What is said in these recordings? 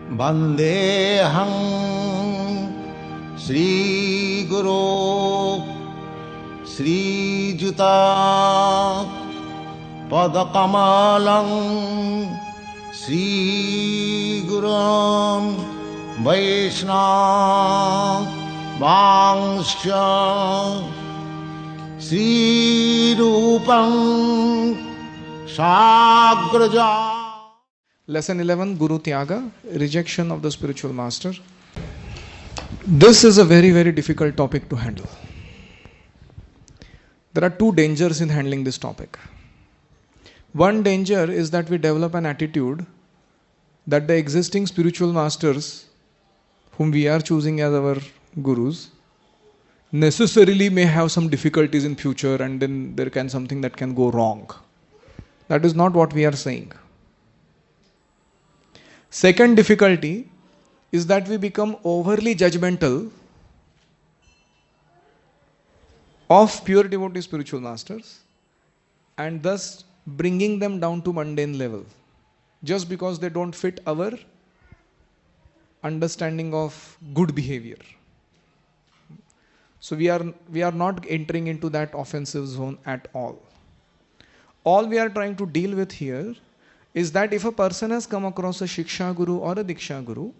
Vandeham Sri Guru Sri Juta Padakamalam Sri Guru Vaishnava Vangsha Sri Rupam Sagraja. Lesson 11, Guru Tyaga, rejection of the spiritual master. This is a very, very difficult topic to handle. There are two dangers in handling this topic. One danger is that we develop an attitude that the existing spiritual masters, whom we are choosing as our gurus, necessarily may have some difficulties in future, and then there can something that can go wrong. That is not what we are saying. Second difficulty is that we become overly judgmental of pure devotee spiritual masters and thus bringing them down to mundane level just because they don't fit our understanding of good behavior. So we are not entering into that offensive zone at all. All we are trying to deal with here is that if a person has come across a Shiksha Guru or a Diksha Guru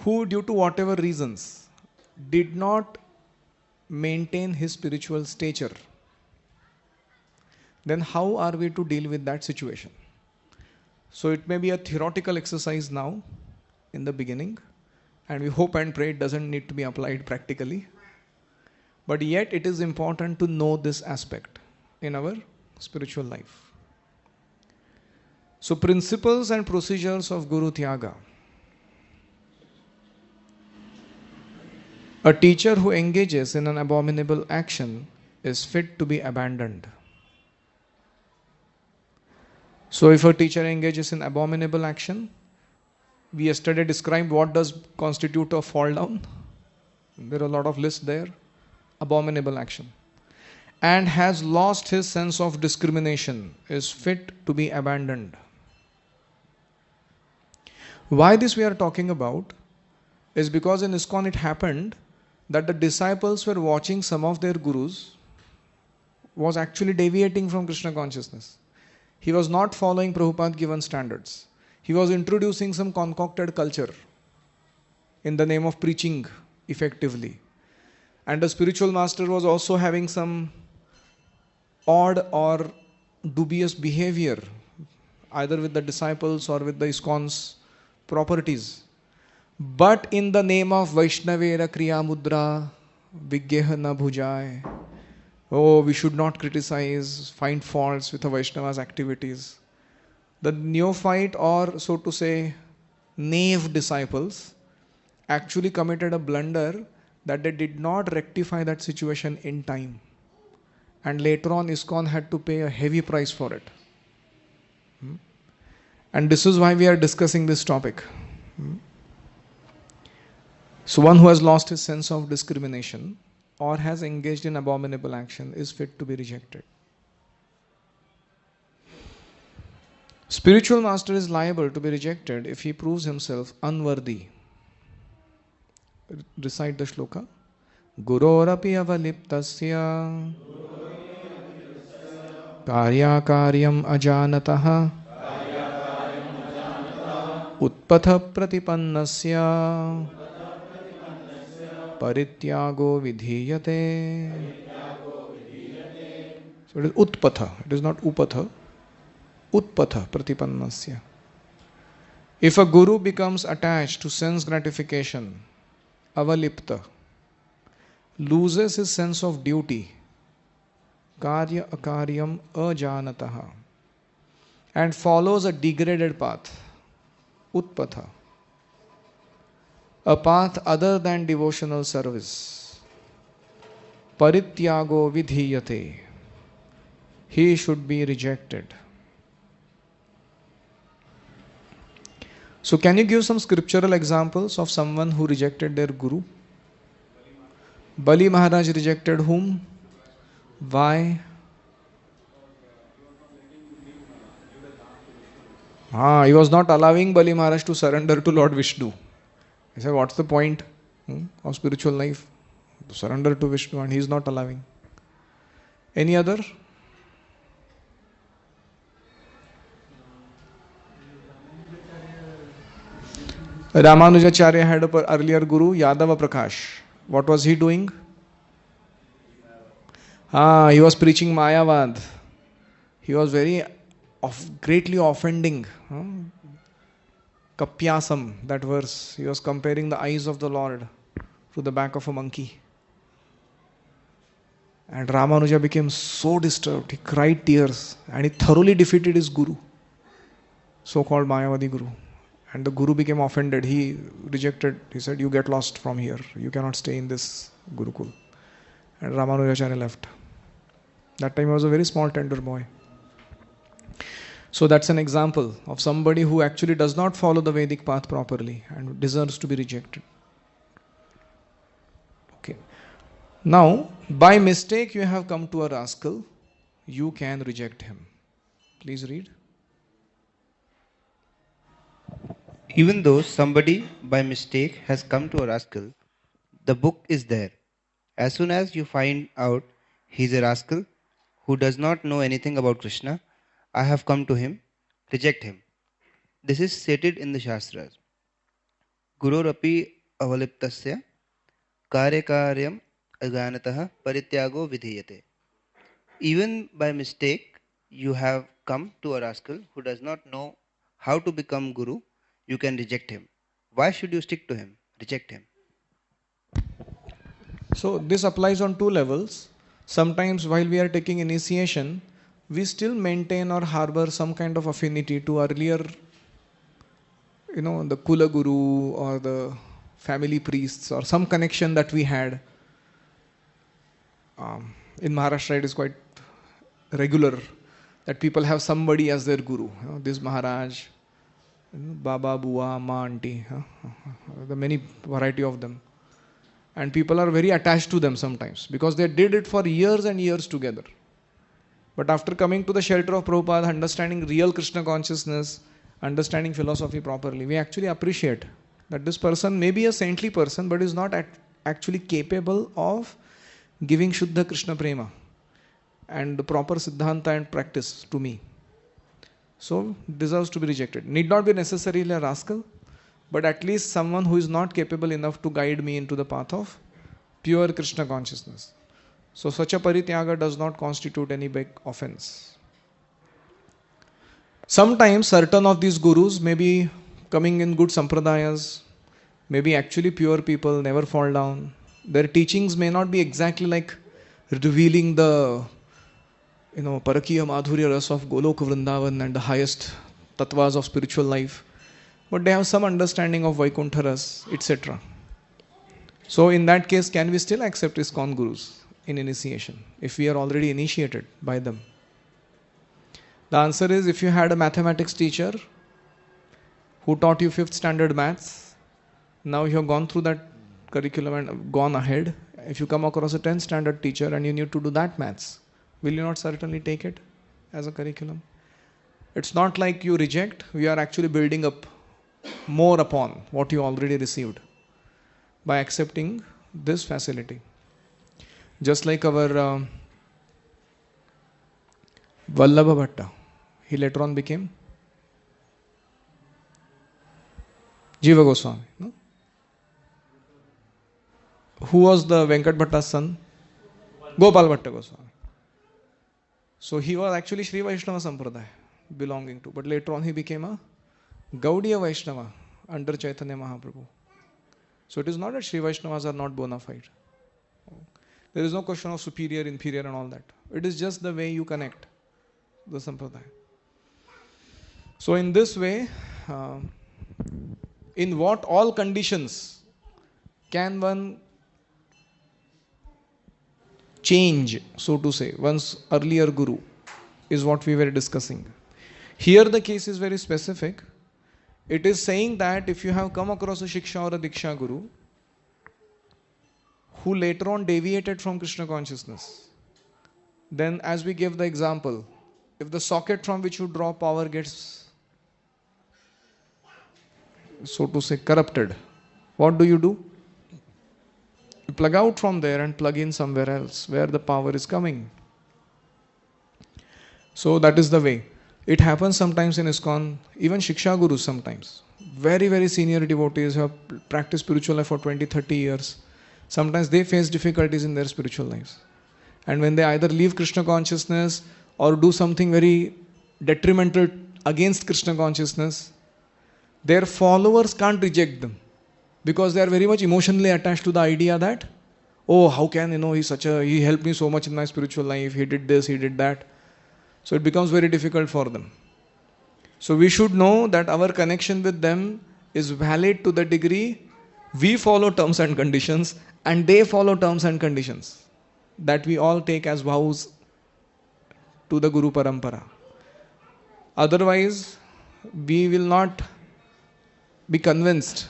who due to whatever reasons did not maintain his spiritual stature, then how are we to deal with that situation? So it may be a theoretical exercise now in the beginning, and we hope and pray it doesn't need to be applied practically. But yet it is important to know this aspect in our spiritual life. So principles and procedures of Guru Tyaga. A teacher who engages in an abominable action is fit to be abandoned. So if a teacher engages in abominable action, we yesterday described what does constitute a fall down. There are a lot of lists there. Abominable action. And has lost his sense of discrimination is fit to be abandoned. Why this we are talking about is because in ISKCON it happened that the disciples were watching some of their gurus was actually deviating from Krishna consciousness. He was not following Prabhupada given standards. He was introducing some concocted culture in the name of preaching effectively. And the spiritual master was also having some odd or dubious behavior either with the disciples or with the ISKCON's properties. But in the name of Vaishnavera Kriya Mudra, Vigyeha na bhujay. Oh, we should not criticize, find faults with a Vaishnava's activities. The neophyte or so to say knave disciples actually committed a blunder that they did not rectify that situation in time. And later on ISKCON had to pay a heavy price for it. And this is why we are discussing this topic. So one who has lost his sense of discrimination or has engaged in abominable action is fit to be rejected. Spiritual master is liable to be rejected if he proves himself unworthy. Recite the shloka. Gurorapi avaliptasya karya karyam ajanataha utpatha pratipannasya parityago vidhiyate. So it is utpatha, it is not upatha. Utpatha pratipannasya. If a guru becomes attached to sense gratification, avalipta, loses his sense of duty, karya akaryam ajanataha, and follows a degraded path, utpatha, a path other than devotional service, parityago vidhiyate, he should be rejected. So can you give some scriptural examples of someone who rejected their guru? Bali Maharaj rejected whom? Why? He was not allowing Bali Maharaj to surrender to Lord Vishnu. He said, what's the point of spiritual life? To surrender to Vishnu, and he is not allowing. Any other? Ramanujacharya had an earlier guru, Yadava Prakash. What was he doing? He was preaching Mayavad. He was very greatly offending. Kapyasam, that verse. He was comparing the eyes of the Lord to the back of a monkey. And Ramanuja became so disturbed. He cried tears and he thoroughly defeated his guru, so-called Mayavadi guru. And the guru became offended. He rejected. He said, you get lost from here. You cannot stay in this Gurukul. And Ramanujacharya left. That time he was a very small, tender boy. So that's an example of somebody who actually does not follow the Vedic path properly and deserves to be rejected. Okay. Now, by mistake you have come to a rascal, you can reject him. Please read. Even though somebody by mistake has come to a rascal, the book is there. As soon as you find out he is a rascal who does not know anything about Krishna, I have come to him, reject him. This is stated in the Shastras. Gurorapi avaliptasya karyakaryam aganataha parityago vidhiyate. Even by mistake, you have come to a rascal who does not know how to become guru, you can reject him. Why should you stick to him? Reject him. So this applies on two levels. Sometimes while we are taking initiation, we still maintain or harbor some kind of affinity to earlier, the Kula Guru or the family priests or some connection that we had. In Maharashtra it is quite regular that people have somebody as their guru. This Maharaj, Baba, Bua, Ma, Auntie, the many variety of them. And people are very attached to them sometimes because they did it for years and years together. But after coming to the shelter of Prabhupada, understanding real Krishna consciousness, understanding philosophy properly, we actually appreciate that this person may be a saintly person but is not actually capable of giving Shuddha Krishna Prema and the proper Siddhanta and practice to me. So deserves to be rejected. Need not be necessarily a rascal, but at least someone who is not capable enough to guide me into the path of pure Krishna consciousness. So such a parityaga does not constitute any big offense. Sometimes certain of these gurus may be coming in good sampradayas, may be actually pure people, never fall down. Their teachings may not be exactly like revealing the Parakiya Madhurya Ras of Golok Vrindavan and the highest tattvas of spiritual life. But they have some understanding of Vaikuntha Ras, etc. So in that case, can we still accept ISKCON gurus in initiation if we are already initiated by them? The answer is, if you had a mathematics teacher who taught you 5th standard maths, now you have gone through that curriculum and gone ahead. If you come across a 10th standard teacher and you need to do that maths, will you not certainly take it as a curriculum? It's not like you reject, we are actually building up more upon what you already received by accepting this facility. Just like our Vallabha Bhatta, he later on became Jiva Goswami. No? Who was the Venkat Bhatta's son? Gopal Bhatta Goswami. So he was actually Sri Vaishnava Sampradaya belonging to, but later on he became a Gaudiya Vaishnava under Chaitanya Mahaprabhu. So it is not that Sri Vaishnavas are not bona fide. There is no question of superior, inferior and all that. It is just the way you connect the Sampradaya. So in this way, in what all conditions can one change, so to say, one's earlier guru, is what we were discussing. Here the case is very specific. It is saying that if you have come across a Shiksha or a Diksha guru who later on deviated from Krishna consciousness, then as we gave the example, if the socket from which you draw power gets so to say, corrupted, what do? You plug out from there and plug in somewhere else where the power is coming. So that is the way. It happens sometimes in ISKCON, even Shiksha Gurus sometimes. Very, very senior devotees who have practiced spiritual life for 20, 30 years. Sometimes they face difficulties in their spiritual lives. And when they either leave Krishna consciousness or do something very detrimental against Krishna consciousness, their followers can't reject them. Because they are very much emotionally attached to the idea that, oh, how can, he helped me so much in my spiritual life, he did this, he did that. So it becomes very difficult for them. So we should know that our connection with them is valid to the degree we follow terms and conditions and they follow terms and conditions that we all take as vows to the Guru Parampara. Otherwise, we will not be convinced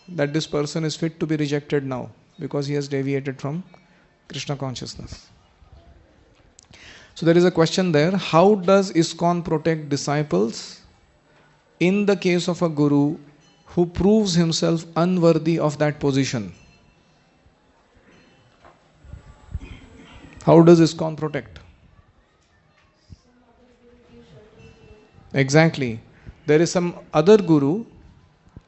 that this person is fit to be rejected now because he has deviated from Krishna consciousness. So there is a question there. How does ISKCON protect disciples in the case of a guru who proves himself unworthy of that position? How does ISKCON protect? Exactly. There is some other guru,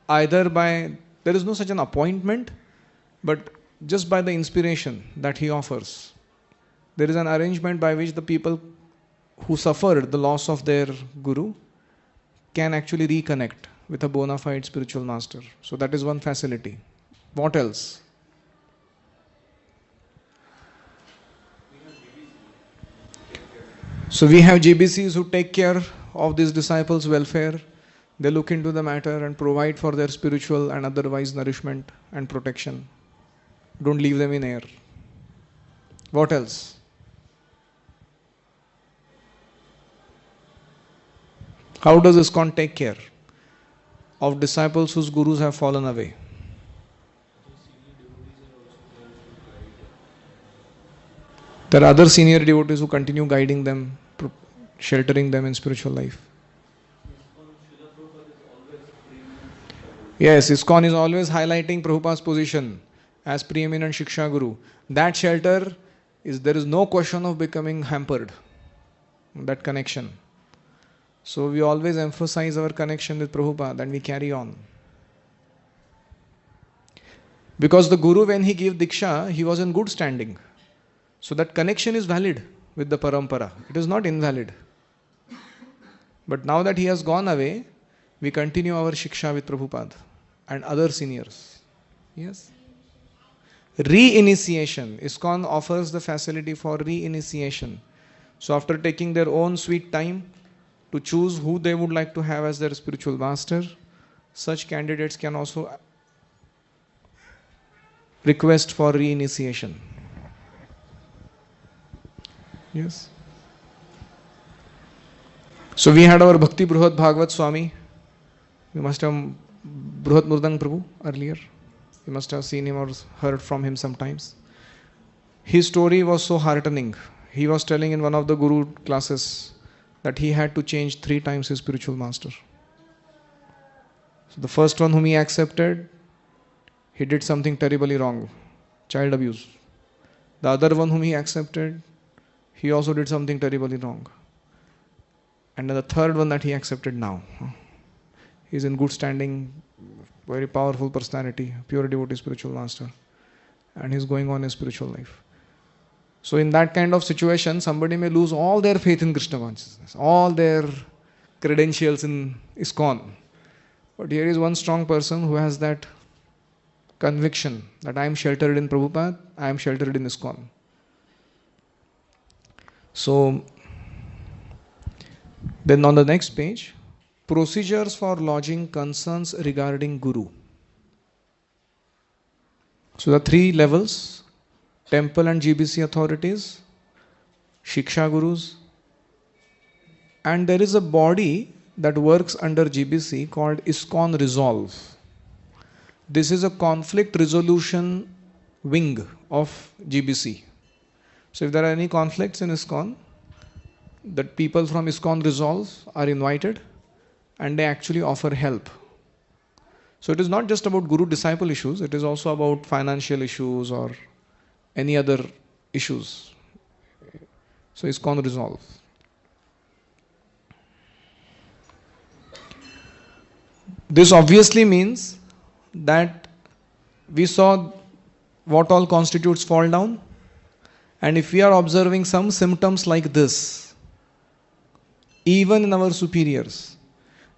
either by, there is no such an appointment, but just by the inspiration that he offers. There is an arrangement by which the people who suffered the loss of their guru can actually reconnect with a bona fide spiritual master. So that is one facility. What else? So we have GBCs who take care of these disciples' welfare. They look into the matter and provide for their spiritual and otherwise nourishment and protection. Don't leave them in air. What else? How does ISKCON take care of disciples whose gurus have fallen away? There are other senior devotees who continue guiding them, sheltering them in spiritual life. Yes, ISKCON is always highlighting Prabhupada's position as preeminent Shiksha Guru. That shelter there is no question of becoming hampered. That connection. So we always emphasize our connection with Prabhupada and we carry on. Because the Guru, when he gave Diksha, he was in good standing. So that connection is valid with the Parampara. It is not invalid. But now that he has gone away, we continue our Shiksha with Prabhupada and other seniors. Yes. Re-initiation. ISKCON offers the facility for re-initiation. So after taking their own sweet time to choose who they would like to have as their spiritual master, such candidates can also request for re-initiation. Yes. So we had our Bhakti Bruhat Bhagavat Swami. We must have Bruhat Murdang Prabhu earlier. You must have seen him or heard from him sometimes. His story was so heartening. He was telling in one of the Guru classes that he had to change 3 times his spiritual master. So the first one whom he accepted, he did something terribly wrong, child abuse. The other one whom he accepted, he also did something terribly wrong. And the third one that he accepted now, he is in good standing, very powerful personality, pure devotee spiritual master, and he is going on his spiritual life. So in that kind of situation, somebody may lose all their faith in Krishna consciousness, all their credentials in ISKCON. But here is one strong person who has that conviction that I am sheltered in Prabhupada, I am sheltered in ISKCON. So then on the next page, procedures for lodging concerns regarding Guru. So the 3 levels, temple and GBC authorities, Shiksha Gurus, and there is a body that works under GBC called ISKCON Resolve. This is a conflict resolution wing of GBC. So if there are any conflicts in ISKCON, the people from ISKCON Resolve are invited and they actually offer help. So it is not just about guru-disciple issues, it is also about financial issues or any other issues. So ISKCON resolve. This obviously means that we saw what all constitutes fall down, and if we are observing some symptoms like this, even in our superiors,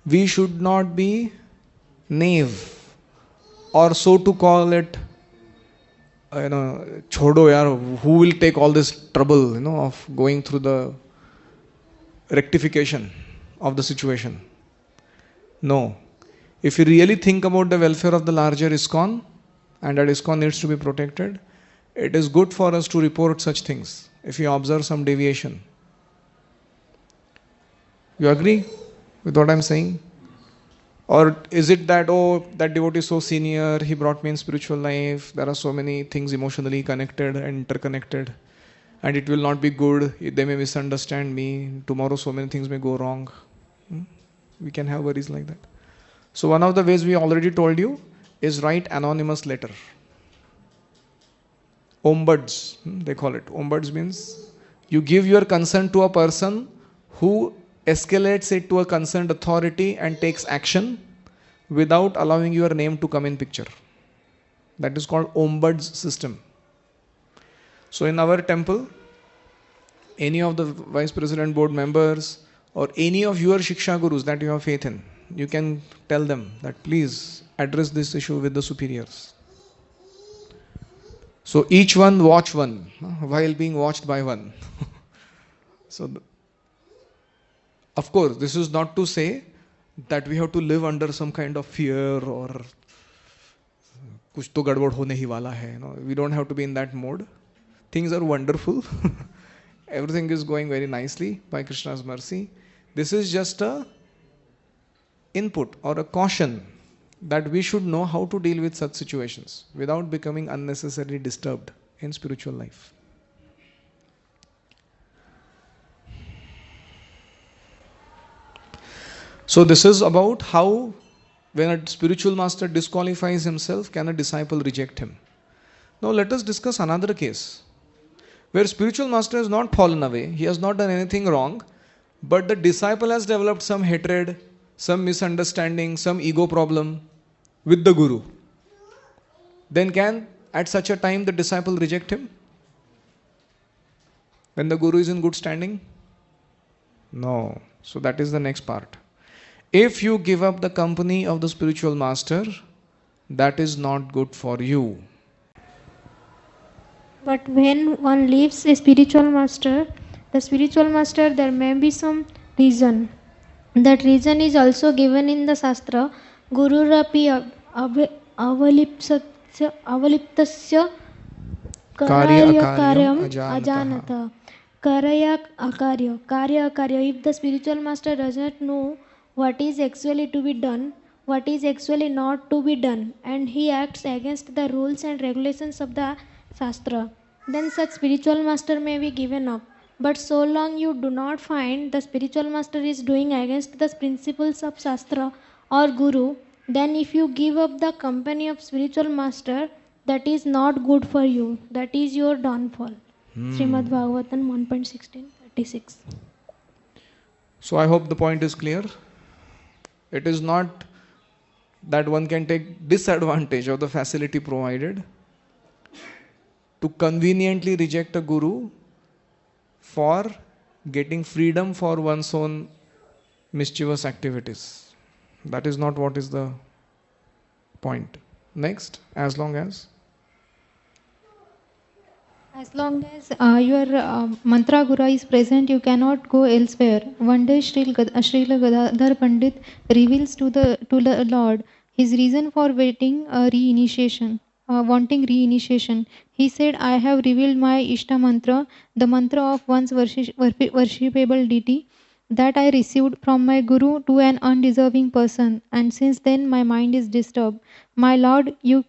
we should not be naive, or so to call it, chodo yaar, who will take all this trouble, of going through the rectification of the situation. No. If we really think about the welfare of the larger ISKCON, and that ISKCON needs to be protected, it is good for us to report such things if we observe some deviation. You agree with what I am saying? Or is it that, oh, that devotee is so senior, he brought me in spiritual life, there are so many things emotionally connected and interconnected, and it will not be good, they may misunderstand me, tomorrow so many things may go wrong. We can have worries like that. So one of the ways we already told you is write anonymous letter. Ombuds, they call it. Ombuds means you give your consent to a person who escalates it to a concerned authority and takes action without allowing your name to come in picture. That is called Ombuds system. So in our temple, any of the vice president board members or any of your Shiksha Gurus that you have faith in, you can tell them that please address this issue with the superiors. So each one watch one while being watched by one. So of course, this is not to say that we have to live under some kind of fear or kuch to gadbad hone hi wala hai. We don't have to be in that mode. Things are wonderful. Everything is going very nicely by Krishna's mercy. This is just a input or a caution that we should know how to deal with such situations without becoming unnecessarily disturbed in spiritual life. So this is about how when a spiritual master disqualifies himself, can a disciple reject him? Now let us discuss another case where spiritual master has not fallen away, he has not done anything wrong, but the disciple has developed some hatred, some misunderstanding, some ego problem with the guru. Then can at such a time the disciple reject him? When the guru is in good standing? No. So that is the next part. If you give up the company of the spiritual master, that is not good for you. But when one leaves a spiritual master, the spiritual master, there may be some reason. That reason is also given in the Shastra. Gururapi avaliptasya karya karyam ajanata. Karya akarya. If the spiritual master doesn't know what is actually to be done, what is actually not to be done, and he acts against the rules and regulations of the Shastra, then such spiritual master may be given up. But so long you do not find the spiritual master is doing against the principles of Shastra or Guru, then if you give up the company of spiritual master, that is not good for you. That is your downfall. Srimad Bhagavatam 1.16:36. So I hope the point is clear. It is not that one can take disadvantage of the facility provided to conveniently reject a guru for getting freedom for one's own mischievous activities. That is not what is the point. Next, as long as your mantra guru is present, you cannot go elsewhere. One day Srila Gadadhar Pandit reveals to the Lord his reason for wanting reinitiation. He said, I have revealed my Ishta mantra, the mantra of one's worshipable deity, that I received from my guru to an undeserving person, and since then my mind is disturbed. My Lord, you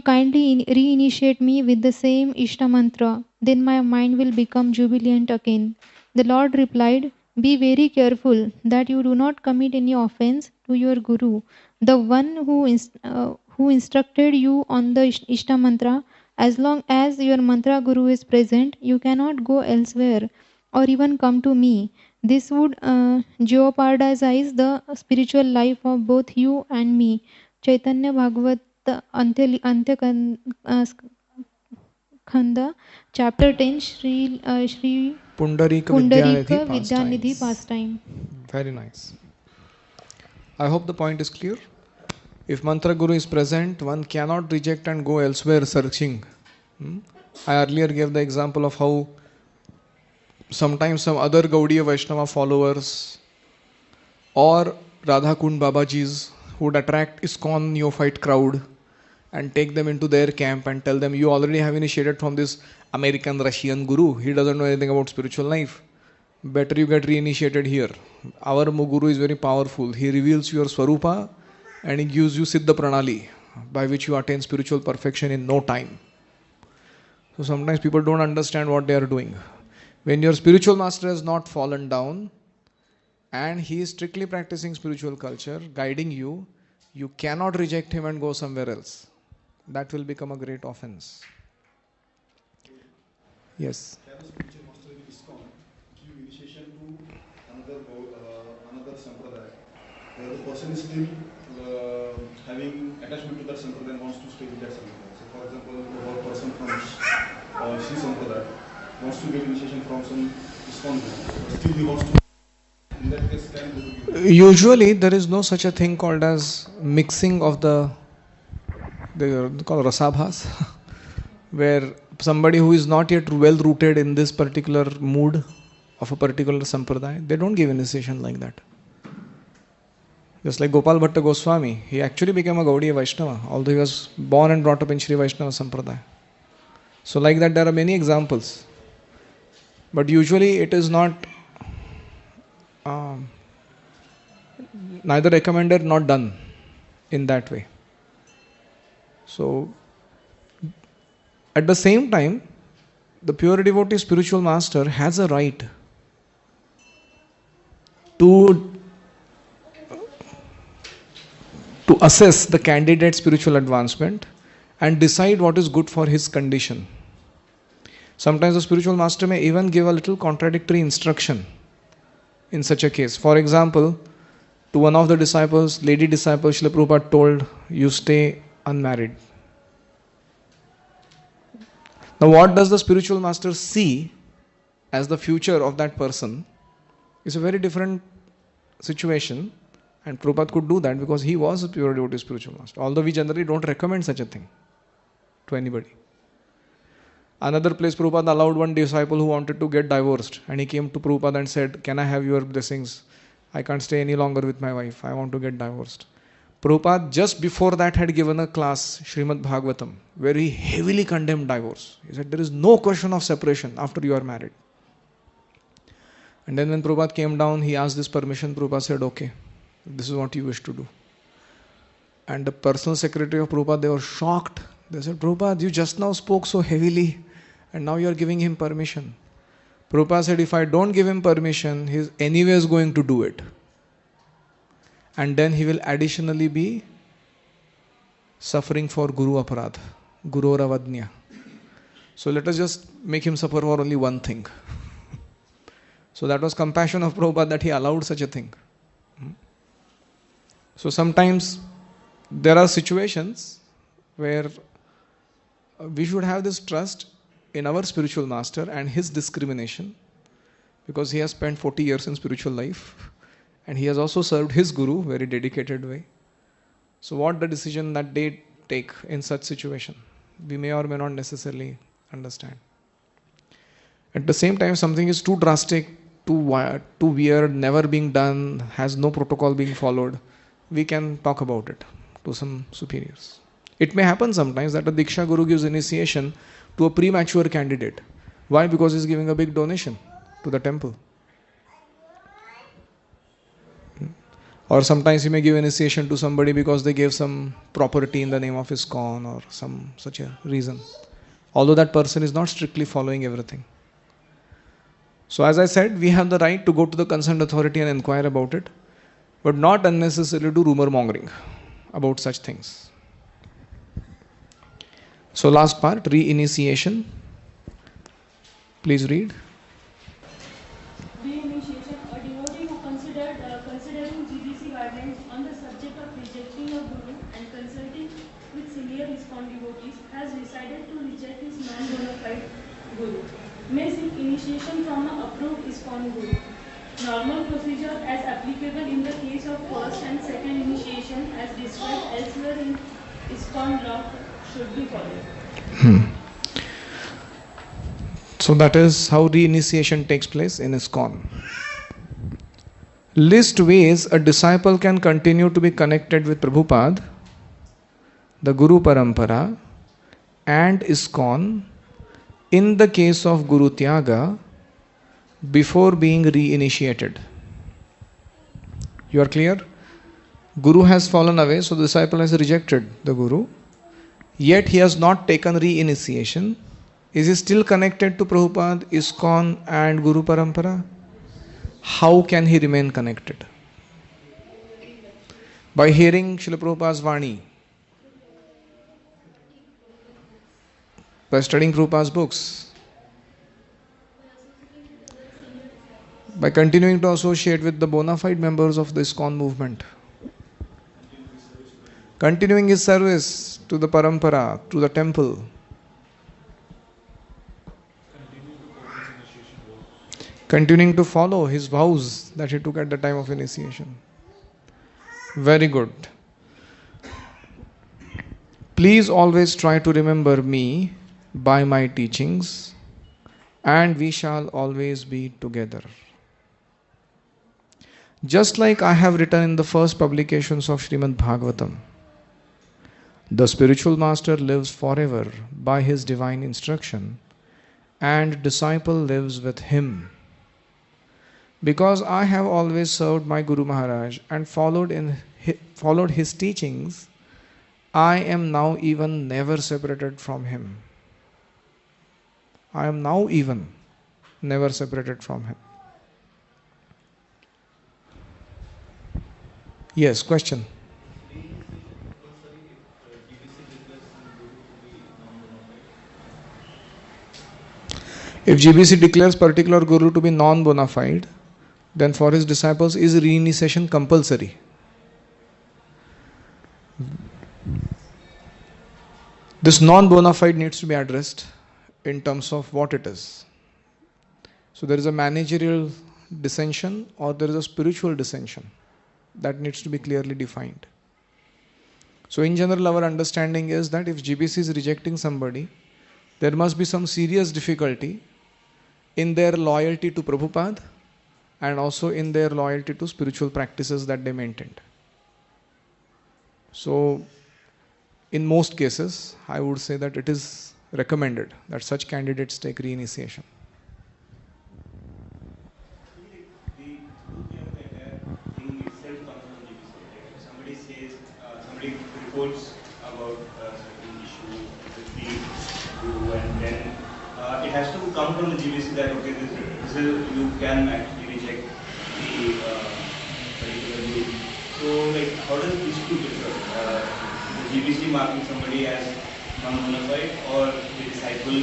kindly reinitiate me with the same Ishta mantra, then my mind will become jubilant again. The Lord replied, Be very careful that you do not commit any offense to your Guru, the one who instructed you on the Ishta mantra. As long as your mantra Guru is present, you cannot go elsewhere or even come to me. This would jeopardize the spiritual life of both you and me. Chaitanya Bhagavat Antya Khanda, Chapter 10, Shri Pundarika Pundarika Vidyanidhi Vidyanidhi pastimes. pastime. Very nice. I hope the point is clear. If Mantra Guru is present, one cannot reject and go elsewhere searching. I earlier gave the example of how sometimes some other Gaudiya Vaishnava followers or Radha Kund Babajis would attract ISKCON neophyte crowd and take them into their camp and tell them, you already have initiated from this American Russian Guru. He doesn't know anything about spiritual life. Better you get reinitiated here. Our Guru is very powerful. He reveals your Swarupa and he gives you Siddha Pranali by which you attain spiritual perfection in no time. So sometimes people don't understand what they are doing. When your spiritual master has not fallen down and he is strictly practicing spiritual culture, guiding you, you cannot reject him and go somewhere else. That will become a great offense. Yes. Can the spiritual master in ISKCON give initiation to another sampradaya? The person is still having attachment to that sampradaya and wants to stay with that sampradaya. So, for example, a person from Sri Sampradaya wants to get initiation from some ISKCON group, but still he wants to. In that case, can Guru give? Usually there is no such a thing called as mixing of they call rasabhas, where somebody who is not yet well rooted in this particular mood of a particular sampradaya, they don't give initiation like that. Just like Gopal Bhatta Goswami, he actually became a Gaudiya Vaishnava, although he was born and brought up in Sri Vaishnava Sampradaya. So like that there are many examples. But usually it is not neither recommended nor done in that way. So at the same time, the pure devotee spiritual master has a right to assess the candidate's spiritual advancement and decide what is good for his condition. Sometimes the spiritual master may even give a little contradictory instruction in such a case. For example, to one of the disciples, lady disciples, Srila Prabhupada told, you stay unmarried. Now what does the spiritual master see as the future of that person is a very different situation, and Prabhupada could do that because he was a pure devotee spiritual master, although we generally don't recommend such a thing to anybody. Another place, Prabhupada allowed one disciple who wanted to get divorced, and he came to Prabhupada and said, can I have your blessings? I can't stay any longer with my wife. I want to get divorced. Prabhupada just before that had given a class, Srimad Bhagavatam, where he heavily condemned divorce. He said, there is no question of separation after you are married. And then when Prabhupada came down, he asked this permission. Prabhupada said, okay, this is what you wish to do. And the personal secretary of Prabhupada, they were shocked. They said, Prabhupada, you just now spoke so heavily and now you are giving him permission. Prabhupada said, if I don't give him permission, he is anyways going to do it. And then he will additionally be suffering for Guru Aparadha, Guru Ravadnya. So let us just make him suffer for only one thing. So that was compassion of Prabhupada that he allowed such a thing. So sometimes there are situations where we should have this trust in our spiritual master and his discrimination, because he has spent 40 years in spiritual life and he has also served his Guru very dedicated way. So what the decision that they take in such situation, we may or may not necessarily understand. At the same time, something is too drastic, too weird, never being done, has no protocol being followed, we can talk about it to some superiors. It may happen sometimes that a Diksha Guru gives initiation to a premature candidate. Why? Because he is giving a big donation to the temple. Or sometimes he may give initiation to somebody because they gave some property in the name of ISKCON or some such a reason. Although that person is not strictly following everything. So as I said, we have the right to go to the concerned authority and inquire about it, but not unnecessarily do rumor mongering about such things. So last part, reinitiation. Please read. Reinitiation, a devotee who considering GBC guidelines on the subject of rejecting a guru and consulting with senior ISKCON devotees has decided to reject his non-bona fide guru. May seek initiation from an approved ISKCON guru. Normal procedure as applicable in the case of first and second initiation as described elsewhere in ISKCON law should be followed. So that is how reinitiation takes place in ISKCON. List ways a disciple can continue to be connected with Prabhupada, the Guru Parampara, and ISKCON in the case of Guru Tyaga before being reinitiated. You are clear? Guru has fallen away, so the disciple has rejected the Guru, yet he has not taken reinitiation. Is he still connected to Prabhupada, ISKCON and Guru Parampara? How can he remain connected? By hearing Srila Prabhupada's Vani, by studying Prabhupada's books, by continuing to associate with the bona fide members of the ISKCON movement, continuing his service to the Parampara, to the temple, continuing to follow his vows that he took at the time of initiation. Very good. Please always try to remember me by my teachings, and we shall always be together. Just like I have written in the first publications of Srimad Bhagavatam, the spiritual master lives forever by his divine instruction, and disciple lives with him. Because I have always served my Guru Maharaj and followed his teachings, I am now even never separated from him. I am now even never separated from him. Yes, question. If GBC declares particular Guru to be non-bona fide, then for his disciples is reinitiation compulsory. This non-bona fide needs to be addressed in terms of what it is. So there is a managerial dissension or there is a spiritual dissension that needs to be clearly defined. So in general, our understanding is that if GBC is rejecting somebody, there must be some serious difficulty in their loyalty to Prabhupada and also in their loyalty to spiritual practices that they maintained. So, in most cases, I would say that it is recommended that such candidates take reinitiation. The entire thing itself comes from GBC. Somebody says, somebody reports about a certain issue with the guru, and then it has to come from the GBC that okay, this is, you can actually reject the particular group. So, like, how does these two differ? The GBC marking somebody as non-bona fide, or the disciple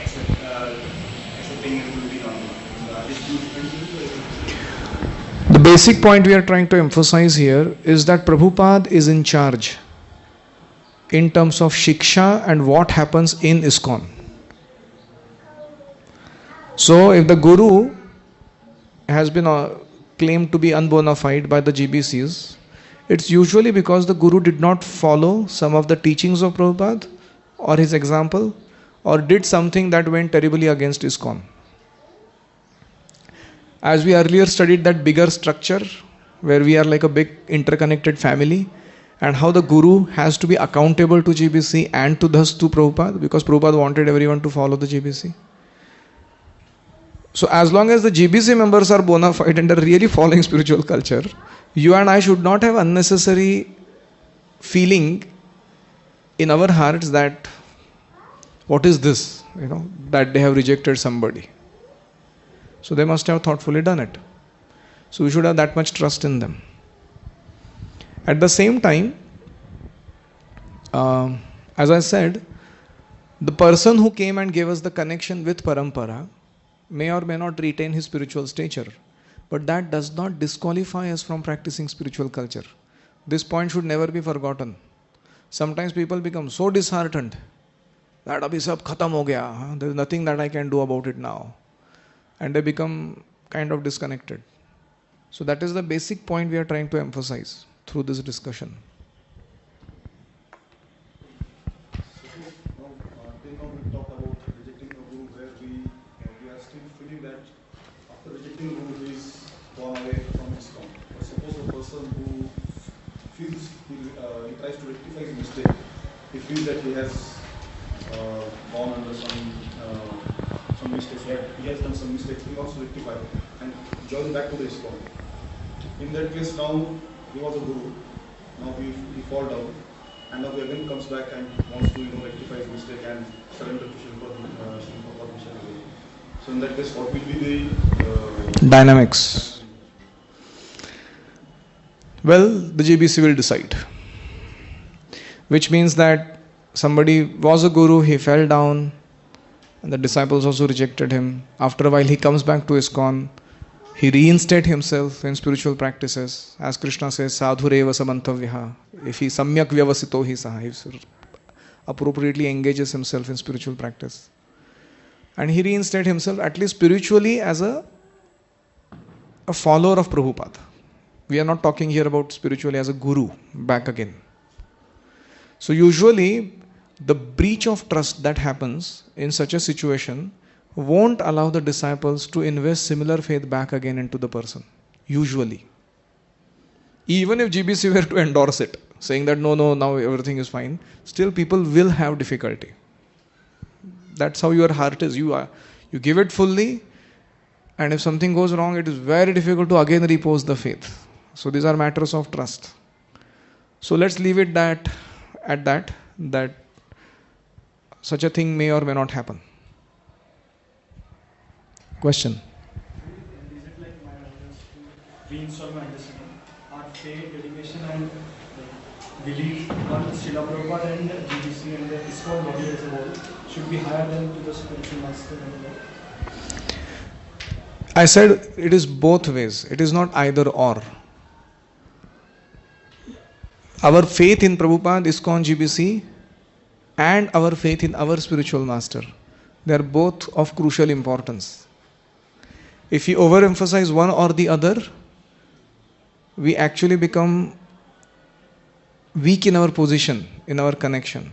accepting him to be non-bona fide? Are these two different things? The basic point we are trying to emphasize here is that Prabhupada is in charge in terms of Shiksha and what happens in ISKCON. So, if the Guru has been claimed to be unbona fide by the GBCs, it's usually because the Guru did not follow some of the teachings of Prabhupada or his example, or did something that went terribly against ISKCON. As we earlier studied that bigger structure where we are like a big interconnected family, and how the Guru has to be accountable to GBC and to thus to Prabhupada, because Prabhupada wanted everyone to follow the GBC. So as long as the GBC members are bona fide and are really following spiritual culture, you and I should not have unnecessary feeling in our hearts that what is this, that they have rejected somebody. So they must have thoughtfully done it. So we should have that much trust in them. At the same time, as I said, the person who came and gave us the connection with Parampara may or may not retain his spiritual stature, but that does not disqualify us from practicing spiritual culture. This point should never be forgotten. Sometimes people become so disheartened that abhi sab khatam ho gaya, there is nothing that I can do about it now, and they become kind of disconnected. So that is the basic point we are trying to emphasize through this discussion. Till now we talked about rejecting a guru where we are still feeling that after rejecting a guru he is gone away from ISKCON. But suppose a person who feels he tries to rectify his mistake, he feels that he has gone under some mistakes, he has done some mistakes, he wants to rectify and join back to the ISKCON. In that case now he was a guru, now he fall down, and now he again comes back and wants to rectify his mistake and surrender to Srila Prabhupada. So in that case, what will be the dynamics? Well, the GBC will decide. Which means that somebody was a guru, he fell down, and the disciples also rejected him. After a while, he comes back to ISKCON. He reinstates himself in spiritual practices. As Krishna says, sadhureva samantavyaha. If he samyak vyavasito hi saha, he appropriately engages himself in spiritual practice. And he reinstates himself at least spiritually as a follower of Prabhupada. We are not talking here about spiritually as a guru, back again. So usually the breach of trust that happens in such a situation won't allow the disciples to invest similar faith back again into the person. Usually. Even if GBC were to endorse it, saying that no, now everything is fine, still people will have difficulty. That's how your heart is. You give it fully, and if something goes wrong, it is very difficult to again repose the faith. So these are matters of trust. So let's leave it at that such a thing may or may not happen. Question. Is it like my to reinstall my understanding? Our faith, dedication, and belief on Srila Prabhupada and GBC and the ISKCON body as a whole should be higher than to the spiritual master and the... I said it is both ways. It is not either or. Our faith in Prabhupada, ISKCON, GBC, and our faith in our spiritual master, they are both of crucial importance. If we overemphasize one or the other, we actually become weak in our position, in our connection.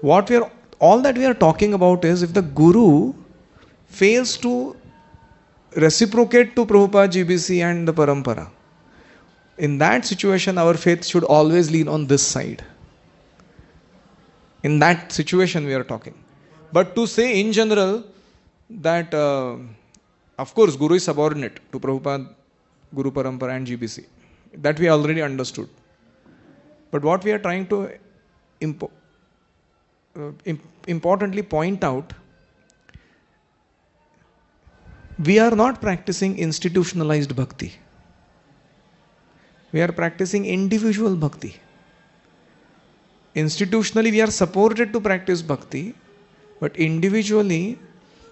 All that we are talking about is if the guru fails to reciprocate to Prabhupada, GBC and the Parampara, in that situation our faith should always lean on this side. In that situation we are talking. But to say in general that of course Guru is subordinate to Prabhupada, Guru Parampara and GBC, that we already understood. But what we are trying to importantly point out, we are not practicing institutionalized bhakti. We are practicing individual bhakti. Institutionally we are supported to practice bhakti, but individually,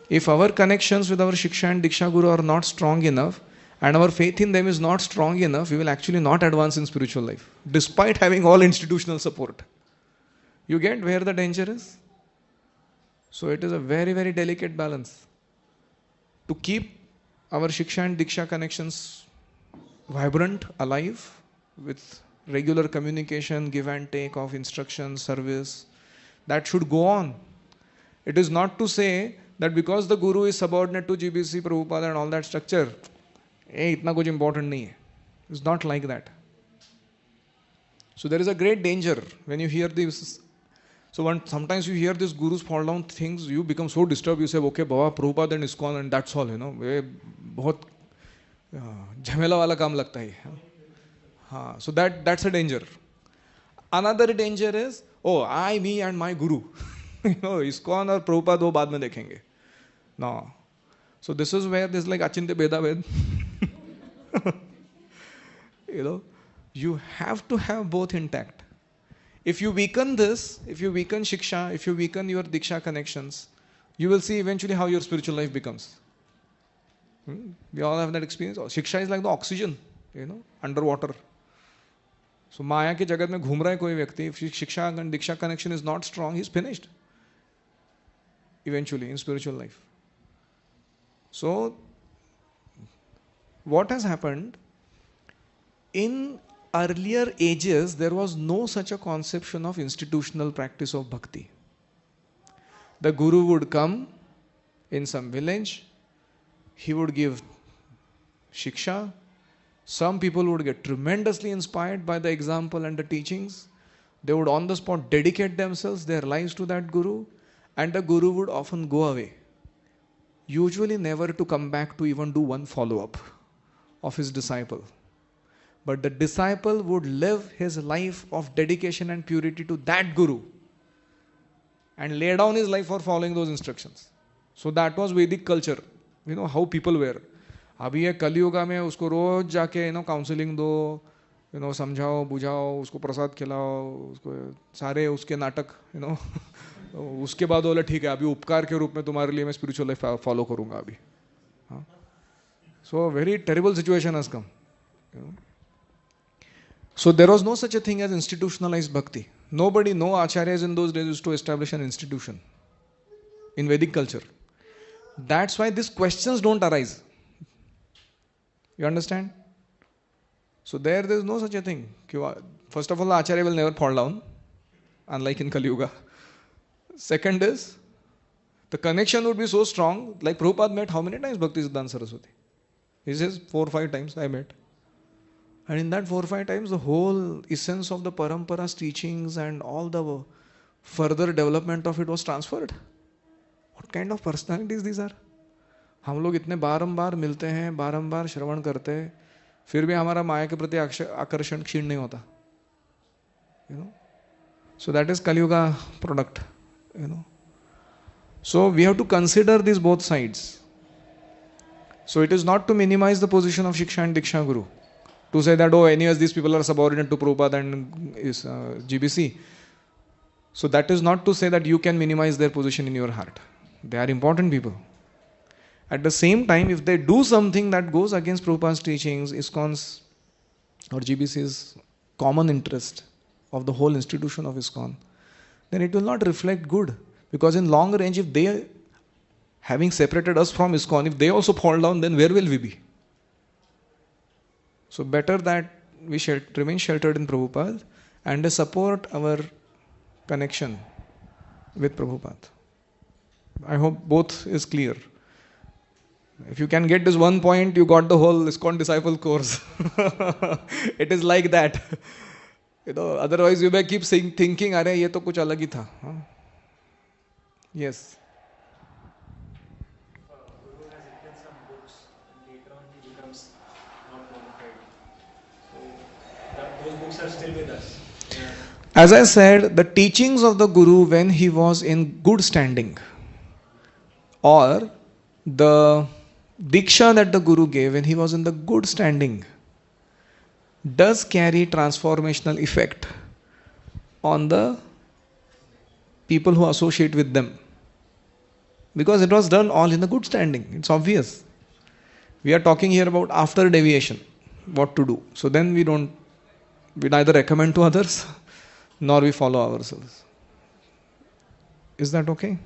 if our connections with our Shiksha and Diksha Guru are not strong enough, and our faith in them is not strong enough, we will actually not advance in spiritual life, despite having all institutional support. You get where the danger is? So it is a very, very delicate balance. To keep our Shiksha and Diksha connections vibrant, alive, with regular communication, give and take of instruction, service, that should go on. It is not to say that because the Guru is subordinate to GBC, Prabhupada and all that structure, itna kuch important nahi hai. It's not like that. So there is a great danger when you hear this. So sometimes you hear these Gurus fall down things, you become so disturbed, you say, okay, Baba, Prabhupada and ISKCON and that's all, ये बहुत झमेला वाला काम लगता है. So that's a danger. Another danger is, I, me and my Guru. ISKCON और Prabhupada वो बाद में देखेंगे. No. So this is where there's like Achinte Beda Ved. You have to have both intact. If you weaken this, if you weaken Shiksha, if you weaken your Diksha connections, you will see eventually how your spiritual life becomes. We all have that experience. Shiksha is like the oxygen, underwater. So Maya ke jagat mein ghum raha hai koi vyakti, if Shiksha and Diksha connection is not strong, he's finished. Eventually in spiritual life. So what has happened? In earlier ages, there was no such a conception of institutional practice of bhakti. The Guru would come in some village, he would give Shiksha. Some people would get tremendously inspired by the example and the teachings. They would on the spot dedicate themselves, their lives to that Guru, and the Guru would often go away. Usually never to come back to even do one follow-up of his disciple. But the disciple would live his life of dedication and purity to that Guru and lay down his life for following those instructions. So that was Vedic culture. How people were. अभी ये कलियुगा में उसको रोज जाके counselling दो, समझाओ बुझाओ, उसको प्रसाद खिलाओ, उसको सारे उसके नाटक, उसके बाद बोले ठीक है अभी उपकार के रूप में तुम्हारे लिए मैं स्पिरिचुअल लाइफ फॉलो करूंगा अभी. So very terrible situation has come. So there was no such a thing as institutionalized bhakti. No acharyas in those days used to establish an institution in Vedic culture. That's why these questions don't arise. You understand? So there is no such a thing. First of all, Acharya will never fall down, unlike in Kali Yuga. Second is, the connection would be so strong, like Prabhupada met how many times Bhaktisiddhanta Saraswati? He says 4 or 5 times I met. And in that 4 or 5 times, the whole essence of the Parampara's teachings and all the further development of it was transferred. What kind of personalities these are? हम लोग इतने बारंबार मिलते हैं, बारंबार श्रवण करते हैं, फिर भी हमारा माया के प्रति आकर्षण क्षीण नहीं होता. So that is Kali Yuga product. So we have to consider these both sides. So it is not to minimize the position of Shiksha and Diksha Guru. To say that, anyways, these people are subordinate to Prabhupada and GBC. So that is not to say that you can minimize their position in your heart. They are important people. At the same time, if they do something that goes against Prabhupada's teachings, ISKCON's or GBC's common interest of the whole institution of ISKCON, then it will not reflect good. Because in long range, if they, having separated us from ISKCON, if they also fall down, then where will we be? So better that we remain sheltered in Prabhupada and support our connection with Prabhupada. I hope both is clear. If you can get this one point, you got the whole ISKCON disciple course. It is like that. Otherwise you may keep thinking, "Arey, ye to kuch alag hi tha." Yes. Guru has written some books, and later on he becomes not qualified. So those books are still with us. As I said, the teachings of the Guru when he was in good standing, or the Diksha that the Guru gave when he was in the good standing, does carry transformational effect on the people who associate with them. Because it was done all in the good standing. It's obvious. We are talking here about after deviation, what to do. So then we neither recommend to others nor we follow ourselves. Is that okay?